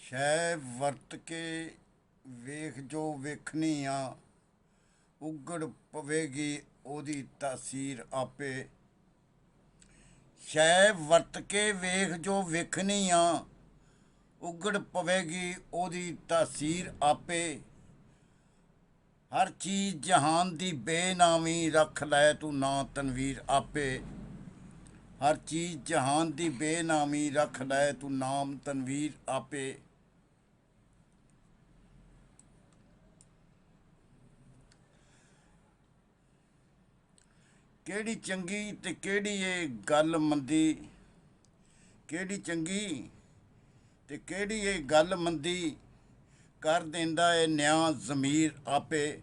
ਸ਼ੈ ਵਰਤ ਕੇ ਵੇਖ ਜੋ ਵੇਖਣੀ ਆ, ਉਗੜ ਪਵੇਗੀ ਉਹਦੀ ਤਾਸੀਰ ਆਪੇ। ਸ਼ੈ ਵਰਤ ਕੇ ਵੇਖ ਜੋ ਵੇਖਣੀ ਆ, ਉਗੜ ਪਵੇਗੀ ਉਹਦੀ ਤਾਸੀਰ ਆਪੇ। ਹਰ ਚੀਜ਼ ਜਹਾਨ ਦੀ ਬੇਨਾਮੀ, ਰੱਖ ਲੈ ਤੂੰ ਨਾ ਤਨਵੀਰ ਆਪੇ। ਹਰ ਚੀਜ਼ ਜਹਾਨ ਦੀ ਬੇਨਾਮੀ, ਰੱਖ ਲੈ ਤੂੰ ਨਾਮ ਤਨਵੀਰ ਆਪੇ। ਕਿਹੜੀ ਚੰਗੀ ਤੇ ਕਿਹੜੀ ਇਹ ਗੱਲ ਮੰਦੀ, ਕਿਹੜੀ ਚੰਗੀ ਤੇ ਕਿਹੜੀ ਇਹ ਗੱਲ ਮੰਦੀ, ਕਰ ਦਿੰਦਾ ਏ ਨਿਆਂ ਜ਼ਮੀਰ ਆਪੇ।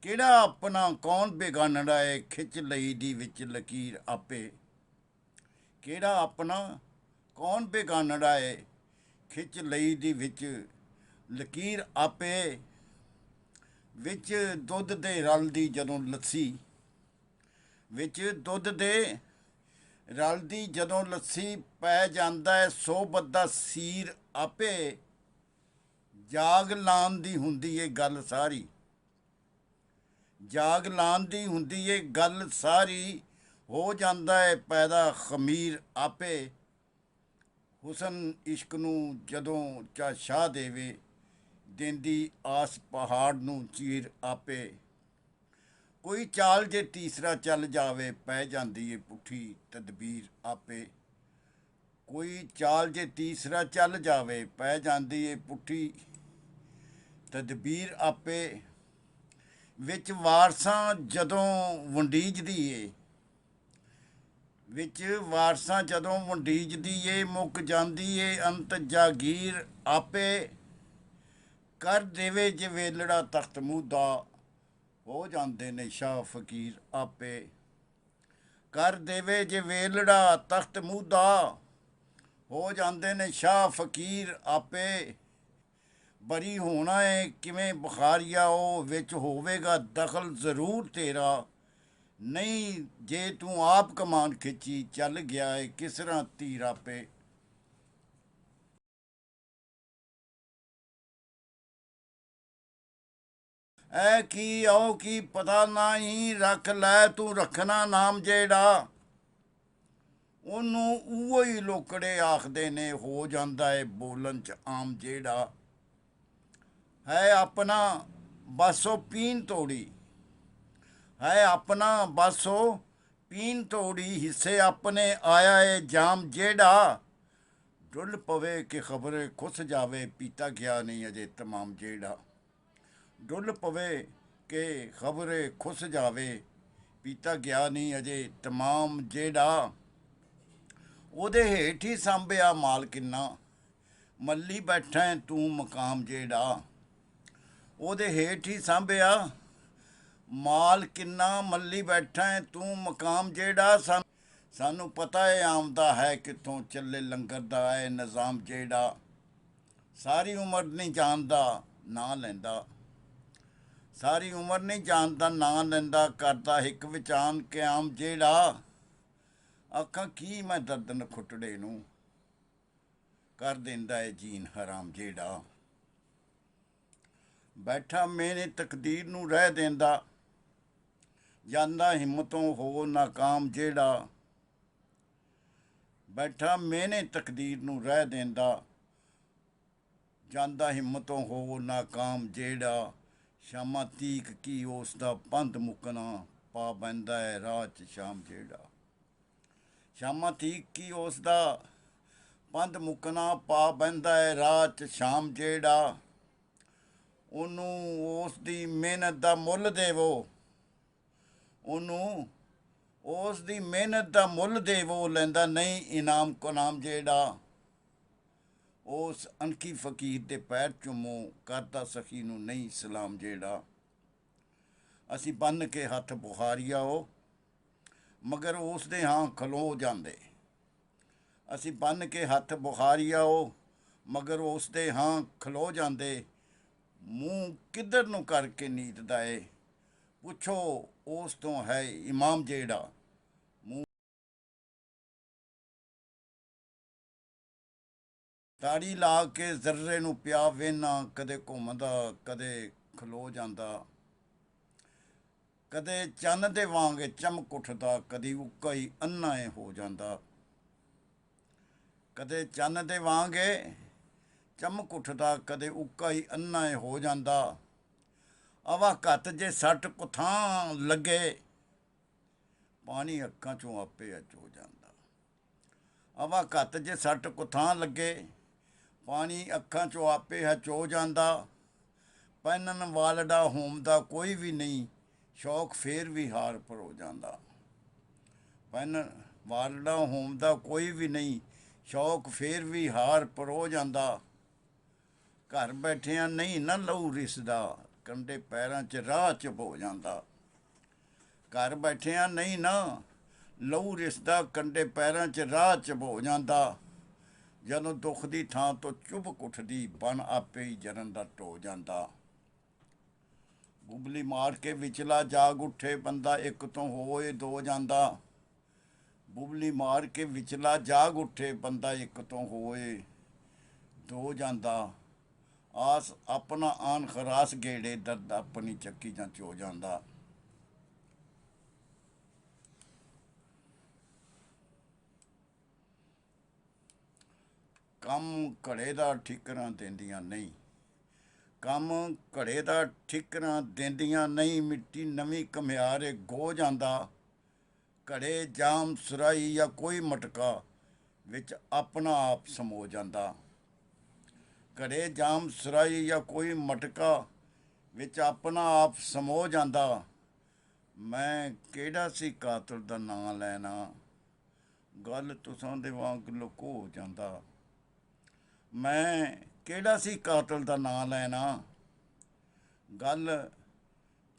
ਕਿਹੜਾ ਆਪਣਾ ਕੌਣ ਬੇਗਾਨੜਾ ਏ, ਖਿੱਚ ਲਈ ਦੀ ਵਿੱਚ ਲਕੀਰ ਆਪੇ। ਕਿਹੜਾ ਆਪਣਾ ਕੌਣ ਬੇਗਾਨੜਾ ਏ, ਖਿੱਚ ਲਈ ਦੀ ਵਿੱਚ ਲਕੀਰ ਆਪੇ। ਵਿੱਚ ਦੁੱਧ ਦੇ ਰਲਦੀ ਜਦੋਂ ਲੱਸੀ, ਵਿੱਚ ਦੁੱਧ ਦੇ ਰਲਦੀ ਜਦੋਂ ਲੱਸੀ, ਪੈ ਜਾਂਦਾ ਹੈ ਸੋਬਤ ਦਾ ਸੀਰ ਆਪੇ। ਜਾਗ ਲਾਉਣ ਦੀ ਹੁੰਦੀ ਏ ਗੱਲ ਸਾਰੀ, ਜਾਗ ਲਾਉਣ ਦੀ ਹੁੰਦੀ ਏ ਗੱਲ ਸਾਰੀ, ਹੋ ਜਾਂਦਾ ਹੈ ਪੈਦਾ ਖਮੀਰ ਆਪੇ। ਹੁਸਨ ਇਸ਼ਕ ਨੂੰ ਜਦੋਂ ਚਾਸ਼ਾ ਦੇਵੇ, ਦਿੰਦੀ ਆਸ ਪਹਾੜ ਨੂੰ ਚੀਰ ਆਪੇ। ਕੋਈ ਚਾਲ ਜੇ ਤੀਸਰਾ ਚੱਲ ਜਾਵੇ, ਪੈ ਜਾਂਦੀ ਏ ਪੁੱਠੀ ਤਦਬੀਰ ਆਪੇ। ਕੋਈ ਚਾਲ ਜੇ ਤੀਸਰਾ ਚੱਲ ਜਾਵੇ, ਪੈ ਜਾਂਦੀ ਏ ਪੁੱਠੀ ਤਦਬੀਰ ਆਪੇ। ਵਿੱਚ ਵਾਰਸਾਂ ਜਦੋਂ ਵੰਡੀਜਦੀ ਏ, ਵਿੱਚ ਵਾਰਸਾਂ ਜਦੋਂ ਵੰਡੀਜਦੀ ਏ, ਮੁੱਕ ਜਾਂਦੀ ਏ ਅੰਤ ਜਾਗੀਰ ਆਪੇ। ਕਰ ਦੇਵੇ ਜੇ ਵੇਲੜਾ ਤਖਤ ਮੁੱਦਾ, ਹੋ ਜਾਂਦੇ ਨੇ ਸ਼ਾਹ ਫਕੀਰ ਆਪੇ। ਕਰ ਦੇਵੇ ਜੇ ਵੇਲੜਾ ਤਖਤ ਮੁੱਦਾ, ਹੋ ਜਾਂਦੇ ਨੇ ਸ਼ਾਹ ਫਕੀਰ ਆਪੇ। ਬਰੀ ਹੋਣਾ ਏ ਕਿਵੇਂ ਬੁਖਾਰੀਆ, ਉਹ ਵਿੱਚ ਹੋਵੇਗਾ ਦਖਲ ਜ਼ਰੂਰ ਤੇਰਾ। ਨਹੀਂ ਜੇ ਤੂੰ ਆਪ ਕਮਾਨ ਖਿੱਚੀ, ਚੱਲ ਗਿਆ ਏ ਕਿਸ ਤਰ੍ਹਾਂ ਤੀਰ ਆਪੇ। ਐ ਕੀ ਆਓ ਕੀ ਪਤਾ ਨਹੀਂ, ਰੱਖ ਲੈ ਤੂੰ ਰੱਖਣਾ ਨਾਮ ਜਿਹੜਾ। ਉਹਨੂੰ ਉਹੋ ਹੀ ਲੋਕੜੇ ਆਖਦੇ ਨੇ, ਹੋ ਜਾਂਦਾ ਏ ਬੋਲਣ 'ਚ ਆਮ ਜਿਹੜਾ। ਹੈ ਆਪਣਾ ਬਸ ਉਹ ਪੀਣ ਤੋੜੀ, ਹੈ ਆਪਣਾ ਬਸ ਉਹ ਪੀਣ ਤੋੜੀ, ਹਿੱਸੇ ਆਪਣੇ ਆਇਆ ਏ ਜਾਮ ਜਿਹੜਾ। ਡੁੱਲ ਪਵੇ ਕਿ ਖਬਰੇ ਖੁੱਸ ਜਾਵੇ, ਪੀਤਾ ਗਿਆ ਨਹੀਂ ਅਜੇ ਤਮਾਮ ਜਿਹੜਾ। ਡੁੱਲ ਪਵੇ ਕਿ ਖਬਰੇ ਖੁੱਸ ਜਾਵੇ, ਪੀਤਾ ਗਿਆ ਨਹੀਂ ਅਜੇ ਤਮਾਮ ਜਿਹੜਾ। ਉਹਦੇ ਹੇਠ ਹੀ ਸਾਂਭਿਆ ਮਾਲ ਕਿੰਨਾ, ਮੱਲੀ ਬੈਠਾ ਤੂੰ ਮਕਾਮ ਜਿਹੜਾ। ਉਹਦੇ ਹੇਠ ਹੀ ਸਾਂਭਿਆ ਮਾਲ ਕਿੰਨਾ, ਮੱਲੀ ਬੈਠਾ ਤੂੰ ਮਕਾਮ ਜਿਹੜਾ। ਸਾਨੂੰ ਪਤਾ ਏ ਆਮਦਾ ਹੈ ਕਿੱਥੋਂ, ਚੱਲੇ ਲੰਗਰ ਦਾ ਏ ਨਿਜ਼ਾਮ ਜਿਹੜਾ। ਸਾਰੀ ਉਮਰ ਨਹੀਂ ਜਾਣਦਾ ਨਾਂ ਲੈਂਦਾ, ਸਾਰੀ ਉਮਰ ਨਹੀਂ ਜਾਣਦਾ ਨਾਂ ਲੈਂਦਾ, ਕਰਦਾ ਹਿੱਕ ਵਿਚਾਨ ਕਿਆਮ ਜਿਹੜਾ। ਆਖਾਂ ਕੀ ਮੈਂ ਦਰਦ ਨਖੁੱਟੜੇ ਨੂੰ, ਕਰ ਦਿੰਦਾ ਏ ਜੀਨ ਹਰਾਮ ਜਿਹੜਾ। ਬੈਠਾ ਮੇਨੇ ਤਕਦੀਰ ਨੂੰ ਰਹਿ ਦਿੰਦਾ, ਜਾਂਦਾ ਹਿੰਮਤੋਂ ਹੋ ਨਾਕਾਮ ਜਿਹੜਾ। ਬੈਠਾ ਮੇਨੇ ਤਕਦੀਰ ਨੂੰ ਰਹਿ ਦਿੰਦਾ, ਜਾਂਦਾ ਹਿੰਮਤੋਂ ਹੋ ਨਾਕਾਮ ਜਿਹੜਾ। ਸ਼ਾਮਾਂ ਤੀਕ ਕੀ ਉਸ ਦਾ ਪੰਧ ਮੁੱਕਣਾ, ਪਾ ਬਹਿੰਦਾ ਹੈ ਰਾਹ 'ਚ ਸ਼ਾਮ ਜਿਹੜਾ। ਸ਼ਾਮਾਂ ਤੀਕ ਕੀ ਉਸ ਦਾ ਪੰਧ ਮੁੱਕਣਾ, ਪਾ ਬਹਿੰਦਾ ਹੈ ਰਾਹ 'ਚ ਸ਼ਾਮ ਜਿਹੜਾ। ਉਹਨੂੰ ਉਸ ਦੀ ਮਿਹਨਤ ਦਾ ਮੁੱਲ ਦੇਵੋ, ਉਹਨੂੰ ਉਸ ਦੀ ਮਿਹਨਤ ਦਾ ਮੁੱਲ ਦੇਵੋ, ਲੈਂਦਾ ਨਹੀਂ ਇਨਾਮ ਕੁਨਾਮ ਜਿਹੜਾ। ਉਸ ਅਣਖੀ ਫਕੀਰ ਦੇ ਪੈਰ ਚੁੰਮੋ, ਕਰਦਾ ਸਖੀ ਨੂੰ ਨਹੀਂ ਸਲਾਮ ਜਿਹੜਾ। ਅਸੀਂ ਬੰਨ ਕੇ ਹੱਥ ਬੁਖਾਰੀਆ ਉਹ, ਮਗਰ ਉਸ ਦੇ ਹਾਂ ਖਲੋ ਜਾਂਦੇ। ਅਸੀਂ ਬੰਨ ਕੇ ਹੱਥ ਬੁਖਾਰੀਆ ਉਹ, ਮਗਰ ਉਸ ਦੇ ਹਾਂ ਖਲੋ ਜਾਂਦੇ। ਮੂੰਹ ਕਿੱਧਰ ਨੂੰ ਕਰਕੇ ਨੀਤਦਾ ਏ, ਪੁੱਛੋ ਉਸ ਤੋਂ ਹੈ ਇਮਾਮ ਜਿਹੜਾ। ਤਾੜੀ ਲਾ ਕੇ ਜ਼ਰਰੇ ਨੂੰ ਪਿਆ ਵੇਨਾ, ਕਦੇ ਘੁੰਮਦਾ ਕਦੇ ਖਲੋ ਜਾਂਦਾ, ਕਦੇ ਚੰਨ ਦੇ ਵਾਂਗ ਚਮਕ ਉੱਠਦਾ, ਕਦੀ ਉੱਕਾ ਹੀ ਅੰਨਾ ਏ ਹੋ ਜਾਂਦਾ। ਕਦੇ ਚੰਨ ਦੇ ਵਾਂਗ ਚਮਕ ਉੱਠਦਾ, ਕਦੇ ਉੱਕਾ ਹੀ ਅੰਨਾ ਏ ਹੋ ਜਾਂਦਾ। ਅਵਾ ਘੱਤ ਜੇ ਸੱਟ ਕੁਥਾਂ ਲੱਗੇ, ਪਾਣੀ ਅੱਖਾਂ ਚੋਂ ਆਪੇ ਹੋ ਜਾਂਦਾ। ਅਵਾ ਘੱਤ ਜੇ ਸੱਟ ਕੁਥਾਂ ਲੱਗੇ, ਪਾਣੀ ਅੱਖਾਂ ਚੋਂ ਆਪੇ ਹੋ ਜਾਂਦਾ। ਪਹਿਨਣ ਵਾਲੜਾ ਹੋਮ ਦਾ ਕੋਈ ਵੀ ਨਹੀਂ, ਸ਼ੌਕ ਫੇਰ ਵੀ ਹਾਰ ਭਰੋ ਜਾਂਦਾ। ਪਹਿਨਣ ਵਾਲੜਾ ਹੋਮ ਦਾ ਕੋਈ ਵੀ ਨਹੀਂ, ਸ਼ੌਕ ਫੇਰ ਵੀ ਹਾਰ ਭਰੋ ਜਾਂਦਾ। ਘਰ ਬੈਠਿਆਂ ਨਹੀਂ ਨਾ ਲਹੂ ਰਿਸਦਾ, ਕੰਡੇ ਪੈਰਾਂ 'ਚ ਰਾਹ 'ਚ ਹੋ ਜਾਂਦਾ। ਘਰ ਬੈਠਿਆਂ ਨਹੀਂ ਨਾ ਲਹੂ ਰਿਸਦਾ, ਕੰਡੇ ਪੈਰਾਂ 'ਚ ਰਾਹ 'ਚ ਹੋ ਜਾਂਦਾ। ਜਦੋਂ ਦੁੱਖ ਦੀ ਥਾਂ ਤੋਂ ਚੁੱਭਕ ਉੱਠਦੀ, ਬਨ ਆਪੇ ਹੀ ਜਰਨ ਦਾ ਢੋ ਜਾਂਦਾ। ਬੁਬਲੀ ਮਾਰ ਕੇ ਵਿਚਲਾ ਜਾਗ ਉੱਠੇ, ਬੰਦਾ ਇੱਕ ਤੋਂ ਹੋਏ ਦੋ ਜਾਂਦਾ। ਬੁਬਲੀ ਮਾਰ ਕੇ ਵਿਚਲਾ ਜਾਗ ਉੱਠੇ, ਬੰਦਾ ਇੱਕ ਤੋਂ ਹੋਏ ਦੋ ਜਾਂਦਾ। ਆਸ ਆਪਣਾ ਆਨ ਖਰਾਸ ਗੇੜੇ, ਦਰਦ ਆਪਣੀ ਚੱਕੀ ਜਾਂ ਚੋ ਜਾਂਦਾ। ਕੰਮ ਘੜੇ ਦਾ ਠਿਕਰਾਂ ਦਿੰਦੀਆਂ ਨਹੀਂ, ਕੰਮ ਘੜੇ ਦਾ ਠਿਕਰਾਂ ਦਿੰਦੀਆਂ ਨਹੀਂ। ਮਿੱਟੀ ਨਵੀਂ ਘੁਮਿਆਰੇ ਗੋ ਜਾਂਦਾ। ਘੜੇ ਜਾਮ ਸੁਰਾਈ ਜਾਂ ਕੋਈ ਮਟਕਾ, ਵਿੱਚ ਆਪਣਾ ਆਪ ਸਮੋ ਜਾਂਦਾ। ਘੜੇ ਜਾਮ ਸੁਰਾਈ ਜਾਂ ਕੋਈ ਮਟਕਾ, ਵਿੱਚ ਆਪਣਾ ਆਪ ਸਮੋ ਜਾਂਦਾ। ਮੈਂ ਕਿਹੜਾ ਸੀ ਕਾਤਲ ਦਾ ਨਾਂ ਲੈਣਾ, ਗੱਲ ਤੁਸਾਂ ਦੇ ਵਾਂਗ ਲੁਕੋ ਜਾਂਦਾ। ਮੈਂ ਕਿਹੜਾ ਸੀ ਕਾਤਲ ਦਾ ਨਾਂ ਲੈਣਾ, ਗੱਲ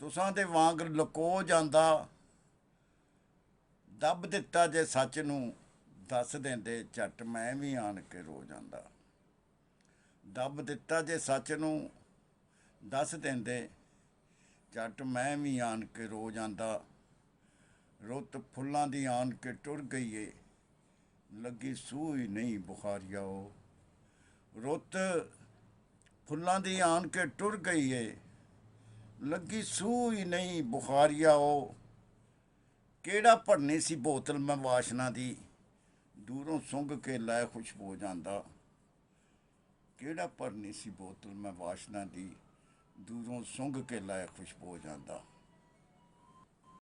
ਤੁਸਾਂ ਦੇ ਵਾਂਗ ਲੁਕੋ ਜਾਂਦਾ। ਦੱਬ ਦਿੱਤਾ ਜੇ ਸੱਚ ਨੂੰ ਦੱਸ ਦਿੰਦੇ, ਝੱਟ ਮੈਂ ਵੀ ਆਣ ਕੇ ਰੋ ਜਾਂਦਾ। ਦੱਬ ਦਿੱਤਾ ਜੇ ਸੱਚ ਨੂੰ ਦੱਸ ਦਿੰਦੇ, ਝੱਟ ਮੈਂ ਵੀ ਆਣ ਕੇ ਰੋ ਜਾਂਦਾ। ਰੁੱਤ ਫੁੱਲਾਂ ਦੀ ਆਣ ਕੇ ਟੁਰ ਗਈ ਏ, ਲੱਗੀ ਸੂਹ ਹੀ ਨਹੀਂ ਬੁਖਾਰੀਆ ਉਹ। ਰੁੱਤ ਫੁੱਲਾਂ ਦੀ ਆਣ ਕੇ ਟੁਰ ਗਈ ਏ, ਲੱਗੀ ਸੂਹ ਹੀ ਨਹੀਂ ਬੁਖਾਰੀਆ ਉਹ। ਕਿਹੜਾ ਭਰਨੀ ਸੀ ਬੋਤਲ ਮੈਂ ਵਾਸ਼ਨਾ ਦੀ, ਦੂਰੋਂ ਸੁੰਘ ਕੇ ਲੈ ਖੁਸ਼ਬੂ ਜਾਂਦਾ। ਕਿਹੜਾ ਭਰਨੀ ਸੀ ਬੋਤਲ ਮੈਂ ਵਾਸ਼ਨਾ ਦੀ, ਦੂਰੋਂ ਸੁੰਘ ਕੇ ਲੈ ਖੁਸ਼ਬੂ ਜਾਂਦਾ।